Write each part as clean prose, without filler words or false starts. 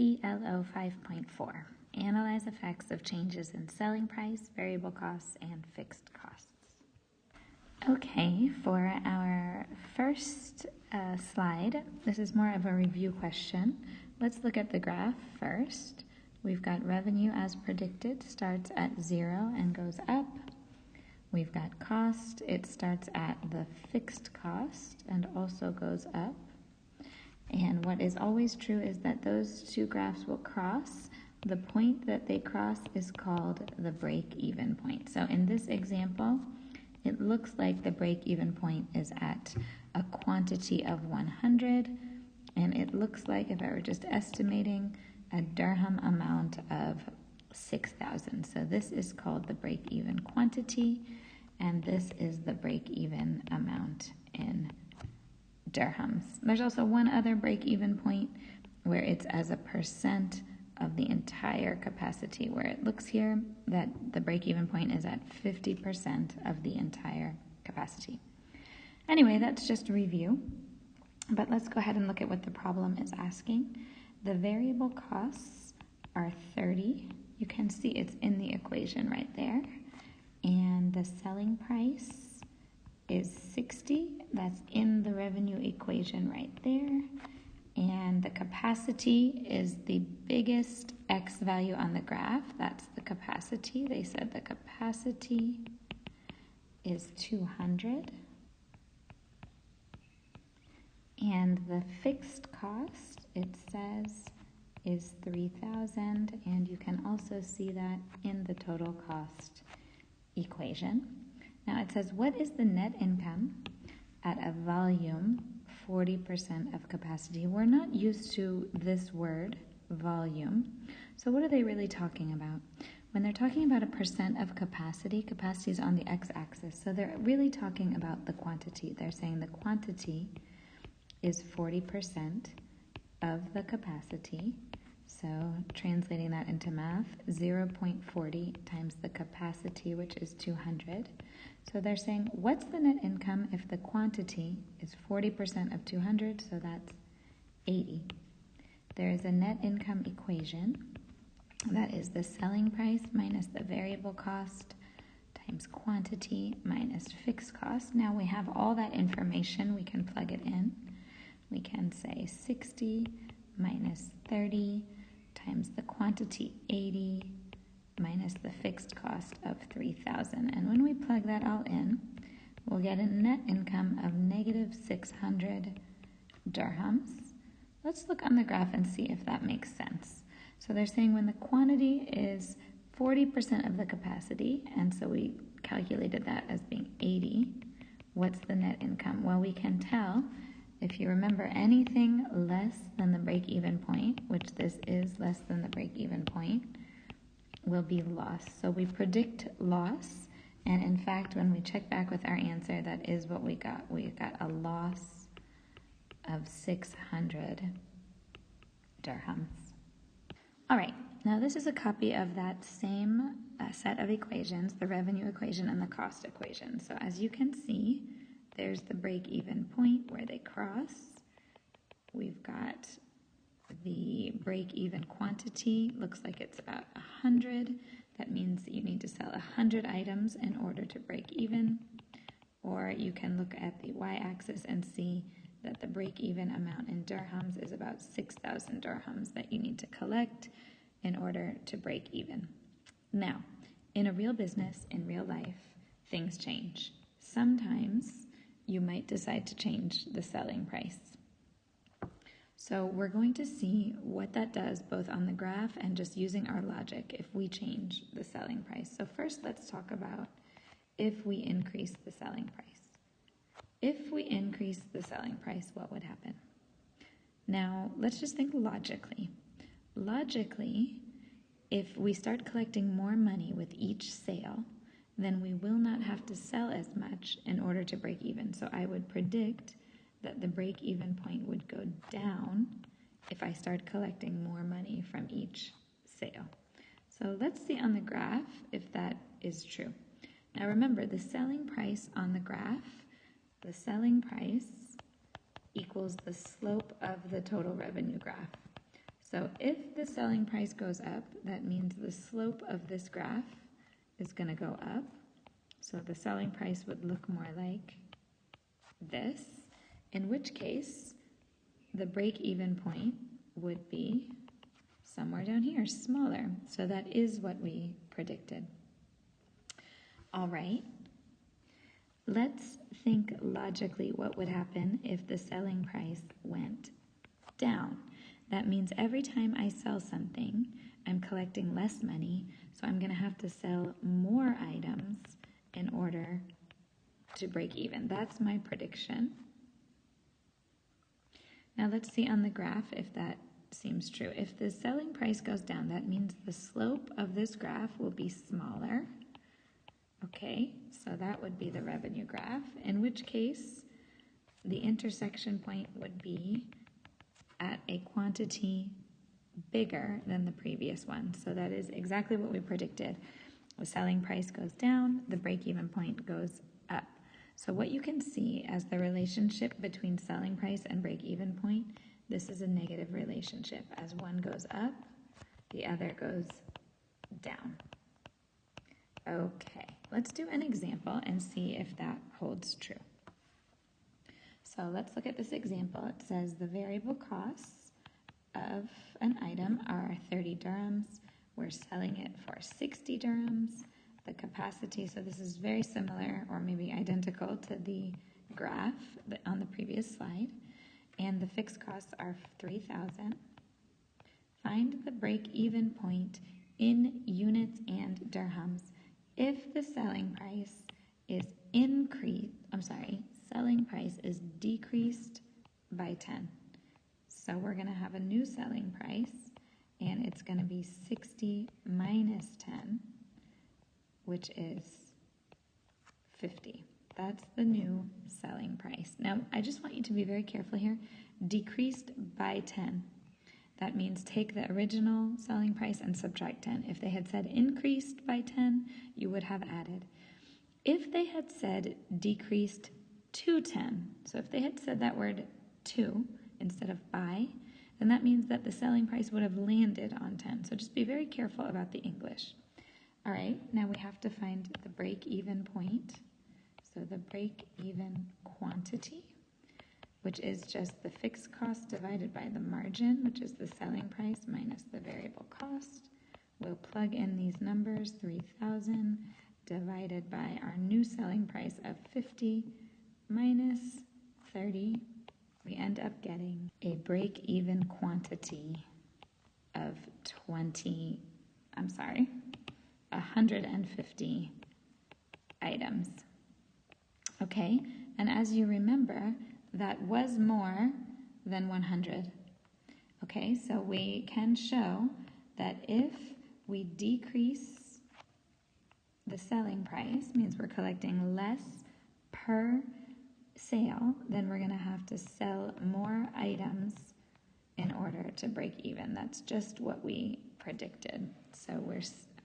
CLO5.4. Analyze effects of changes in selling price, variable costs, and fixed costs. Okay, for our first slide, this is more of a review question. Let's look at the graph first. We've got revenue as predicted, starts at 0 and goes up. We've got cost, it starts at the fixed cost and also goes up. And what is always true is that those two graphs will cross. The point that they cross is called the break-even point. So in this example, it looks like the break-even point is at a quantity of 100, and it looks like, if I were just estimating, a dirham amount of 6,000. So this is called the break-even quantity, and this is the break-even amount in dirhams. There's also one other break-even point where it's as a percent of the entire capacity, where it looks here that the break-even point is at 50% of the entire capacity. Anyway, that's just a review, but let's go ahead and look at what the problem is asking. The variable costs are 30. You can see it's in the equation right there. And the selling price is 60. That's in the revenue equation right there. And the capacity is the biggest X value on the graph. That's the capacity. They said the capacity is 200. And the fixed cost, it says, is 3,000. And you can also see that in the total cost equation. Now it says, what is the net income at a volume 40% of capacity? We're not used to this word, volume. So what are they really talking about? When they're talking about a percent of capacity, capacity is on the x-axis. So they're really talking about the quantity. They're saying the quantity is 40% of the capacity. So translating that into math, 0.40 times the capacity, which is 200. So they're saying, what's the net income if the quantity is 40% of 200? So that's 80. There is a net income equation. That is the selling price minus the variable cost times quantity minus fixed cost. Now we have all that information. We can plug it in. We can say 60 minus 30 times the quantity 80 minus the fixed cost of 3,000. And when we plug that all in, we'll get a net income of negative 600 dirhams. Let's look on the graph and see if that makes sense. So they're saying when the quantity is 40% of the capacity, and so we calculated that as being 80, what's the net income? Well, we can tell, if you remember, anything less than the break-even point, which this is less than the break-even point, will be loss. So we predict loss, and in fact, when we check back with our answer, that is what we got. We got a loss of 600 dirhams. All right, now this is a copy of that same set of equations, the revenue equation and the cost equation. So as you can see, there's the break-even point where they cross. We've got the break-even quantity. Looks like it's about 100. That means that you need to sell 100 items in order to break even. Or you can look at the y-axis and see that the break-even amount in dirhams is about 6,000 dirhams that you need to collect in order to break even. Now, in a real business, in real life, things change. Sometimes you might decide to change the selling price. So we're going to see what that does both on the graph and just using our logic if we change the selling price. So first let's talk about if we increase the selling price. If we increase the selling price, what would happen? Now let's just think logically. Logically, if we start collecting more money with each sale, then we will not have to sell as much in order to break even. So I would predict that the break-even point would go down if I start collecting more money from each sale. So let's see on the graph if that is true. Now remember, the selling price on the graph, the selling price equals the slope of the total revenue graph. So if the selling price goes up, that means the slope of this graph is going to go up. So the selling price would look more like this, in which case the break-even point would be somewhere down here, smaller. So that is what we predicted. All right, let's think logically what would happen if the selling price went down. That means every time I sell something, I'm collecting less money, so I'm going to have to sell more items in order to break even. That's my prediction. Now let's see on the graph if that seems true. If the selling price goes down, that means the slope of this graph will be smaller. Okay, so that would be the revenue graph, in which case the intersection point would be at a quantity bigger than the previous one. So that is exactly what we predicted. The selling price goes down, the break-even point goes up. So what you can see as the relationship between selling price and break-even point, this is a negative relationship. As one goes up, the other goes down. Okay, let's do an example and see if that holds true. So let's look at this example. It says the variable costs of an item are 30 dirhams. We're selling it for 60 dirhams. The capacity, so this is very similar or maybe identical to the graph on the previous slide. And the fixed costs are 3,000. Find the break-even point in units and dirhams if the selling price is selling price is decreased by 10. So we're going to have a new selling price, and it's going to be 60 minus 10, which is 50. That's the new selling price. Now, I just want you to be very careful here. Decreased by 10. That means take the original selling price and subtract 10. If they had said increased by 10, you would have added. If they had said decreased to 10, so if they had said that word to instead of by, then that means that the selling price would have landed on 10. So just be very careful about the English. All right, now we have to find the break-even point. So the break-even quantity, which is just the fixed cost divided by the margin, which is the selling price minus the variable cost. We'll plug in these numbers, 3,000 divided by our new selling price of 50 minus 30. We end up getting a break-even quantity of 150 items. Okay, and as you remember, that was more than 100. Okay, so we can show that if we decrease the selling price, means we're collecting less per sale, then we're going to have to sell more items in order to break even. That's just what we predicted. So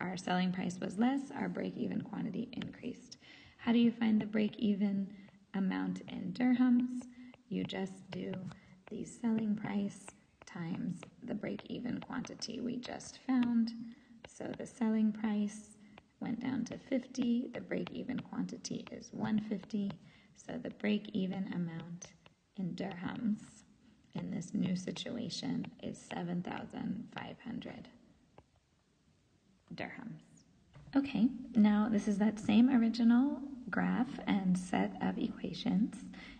our selling price was less, our break-even quantity increased. How do you find the break-even amount in dirhams? You just do the selling price times the break-even quantity we just found. So the selling price went down to 50, the break-even quantity is 150, so the break-even amount in dirhams in this new situation is 7,500 dirhams. Okay, now this is that same original graph and set of equations,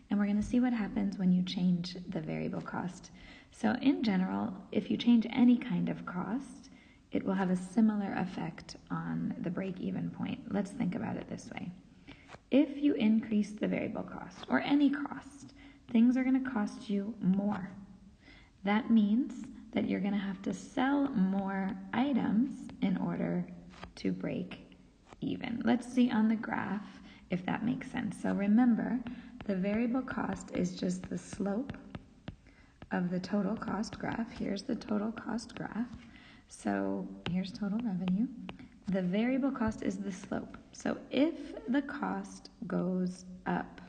and we're going to see what happens when you change the variable cost. So in general, if you change any kind of cost, it will have a similar effect on the break-even point. Let's think about it this way. If you increase the variable cost, or any cost, things are going to cost you more. That means that you're going to have to sell more items in order to break even. Let's see on the graph if that makes sense. So remember, the variable cost is just the slope of the total cost graph. Here's the total cost graph. So here's total revenue. The variable cost is the slope. So if the cost goes up,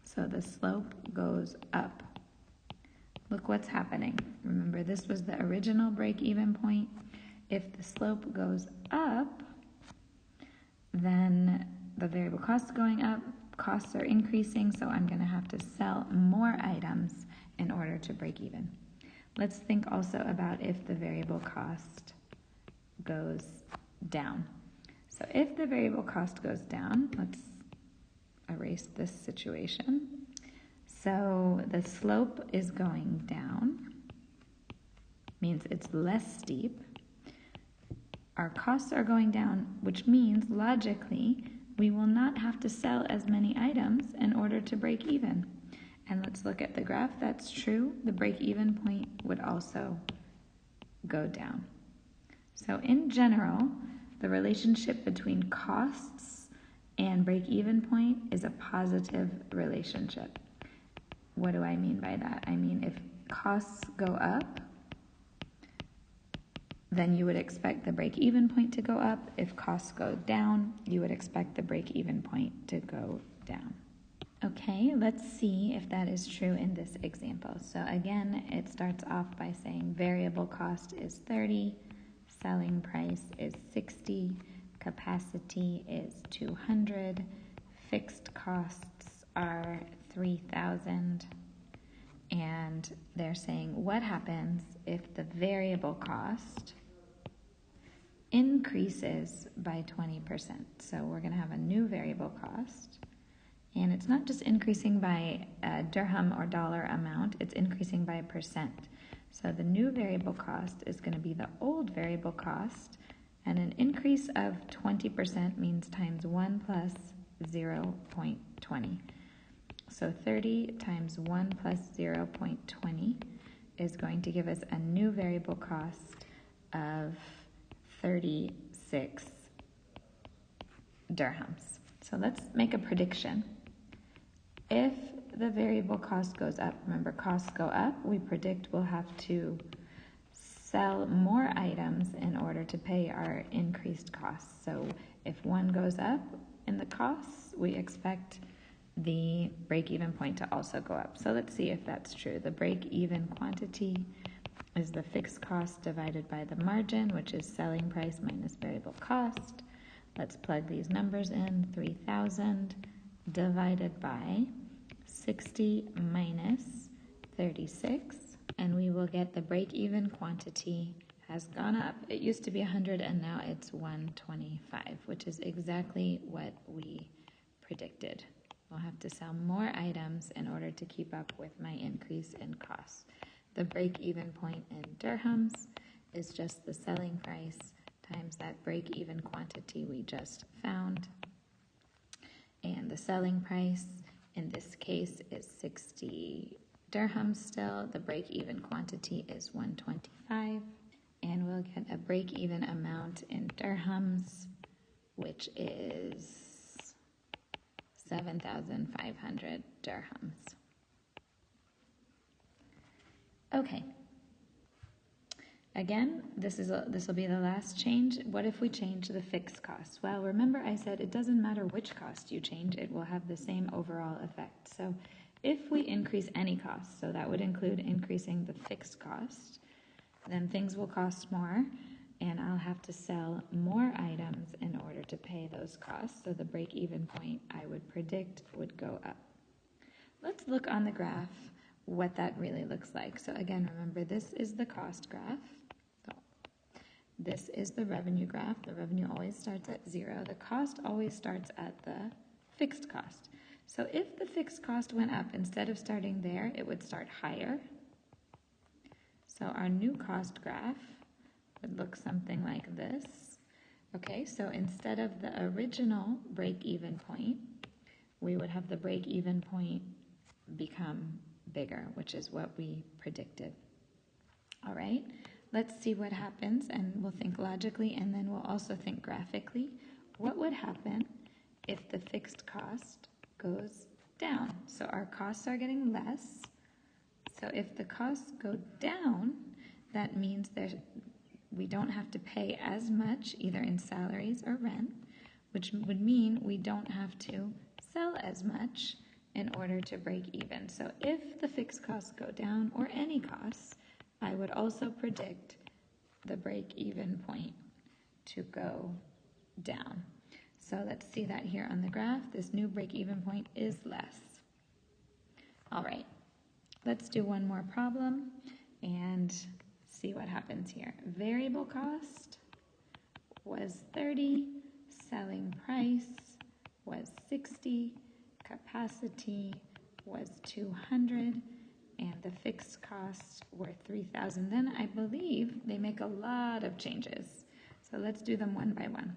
so the slope goes up, look what's happening. Remember, this was the original break-even point. If the slope goes up, then the variable costs going up, costs are increasing, so I'm going to have to sell more items in order to break even. Let's think also about if the variable cost goes down. So if the variable cost goes down, let's erase this situation. So the slope is going down, means it's less steep. Our costs are going down, which means logically we will not have to sell as many items in order to break even. And let's look at the graph. That's true. The break-even point would also go down. So in general, the relationship between costs and break-even point is a positive relationship. What do I mean by that? I mean, if costs go up, then you would expect the break-even point to go up. If costs go down, you would expect the break-even point to go down. Okay, let's see if that is true in this example. So again, it starts off by saying variable cost is 30, selling price is 60, capacity is 200, fixed costs are 3,000, and they're saying what happens if the variable cost increases by 20%. So we're going to have a new variable cost, and it's not just increasing by a dirham or dollar amount, it's increasing by a percent. So the new variable cost is going to be the old variable cost, and an increase of 20% means times 1 plus 0.20. So 30 times 1 plus 0.20 is going to give us a new variable cost of 36 dirhams. So let's make a prediction. If the variable cost goes up, remember costs go up, we predict we'll have to sell more items in order to pay our increased costs. So if one goes up in the costs, we expect the break-even point to also go up. So let's see if that's true. The break-even quantity is the fixed cost divided by the margin, which is selling price minus variable cost. Let's plug these numbers in. 3,000 divided by 60 minus 36, and we will get the break-even quantity has gone up. It used to be 100 and now it's 125, which is exactly what we predicted. We'll have to sell more items in order to keep up with my increase in costs. The break-even point in dirhams is just the selling price times that break-even quantity we just found. And the selling price in this case is 60 dirhams still. The break-even quantity is 125. And we'll get a break-even amount in dirhams, which is 7,500 dirhams. Okay. Again, this will be the last change. What if we change the fixed cost? Well, remember I said it doesn't matter which cost you change, it will have the same overall effect. So if we increase any cost, so that would include increasing the fixed cost, then things will cost more, and I'll have to sell more items in order to pay those costs. So the break-even point I would predict would go up. Let's look on the graph what that really looks like. So again, remember this is the cost graph. So this is the revenue graph. The revenue always starts at 0. The cost always starts at the fixed cost. So if the fixed cost went up, instead of starting there, it would start higher. So our new cost graph would look something like this. Okay, so instead of the original break-even point, we would have the break-even point become bigger, which is what we predicted. All right, let's see what happens, and we'll think logically, and then we'll also think graphically. What would happen if the fixed cost goes down? So our costs are getting less. So if the costs go down, that means we don't have to pay as much either in salaries or rent, which would mean we don't have to sell as much in order to break even. So if the fixed costs go down, or any costs, I would also predict the break-even point to go down. So let's see that here on the graph. This new break-even point is less. All right, let's do one more problem and see what happens here. Variable cost was 30, selling price was 60, capacity was 200, and the fixed costs were 3,000. Then I believe they make a lot of changes. So let's do them one by one.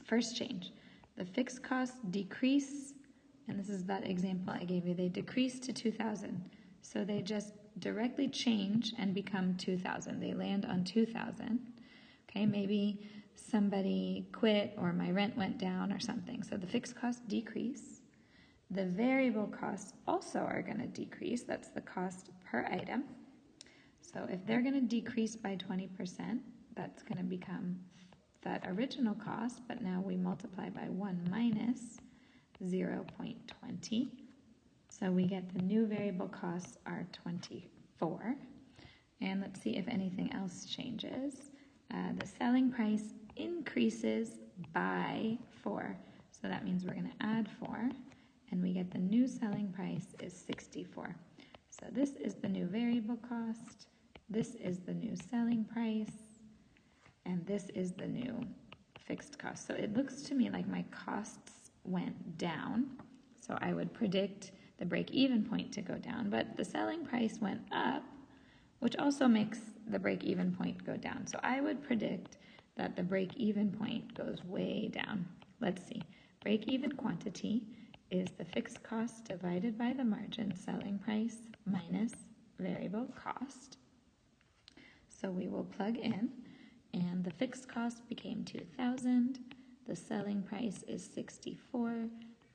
First change, the fixed costs decrease, and this is that example I gave you. They decrease to 2,000. So they just directly change and become 2,000. They land on 2,000. Okay, maybe somebody quit or my rent went down or something. So the fixed costs decrease. The variable costs also are going to decrease. That's the cost per item. So if they're going to decrease by 20%, that's going to become that original cost, but now we multiply by 1 minus 0.20. So we get the new variable costs are 24. And let's see if anything else changes. The selling price increases by 4. So that means we're going to add 4. And we get the new selling price is 64. So this is the new variable cost. This is the new selling price. And this is the new fixed cost. So it looks to me like my costs went down. So I would predict the break-even point to go down. But the selling price went up, which also makes the break-even point go down. So I would predict that the break-even point goes way down. Let's see. Break-even quantity is the fixed cost divided by the margin selling price minus variable cost. So we will plug in, and the fixed cost became 2,000. The selling price is 64.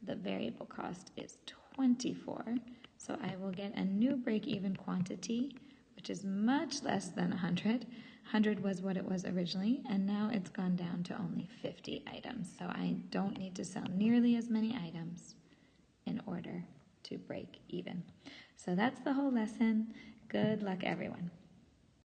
The variable cost is 24. So I will get a new break-even quantity, which is much less than 100. 100 was what it was originally, and now it's gone down to only 50 items. So I don't need to sell nearly as many items in order to break even. So that's the whole lesson. Good luck, everyone.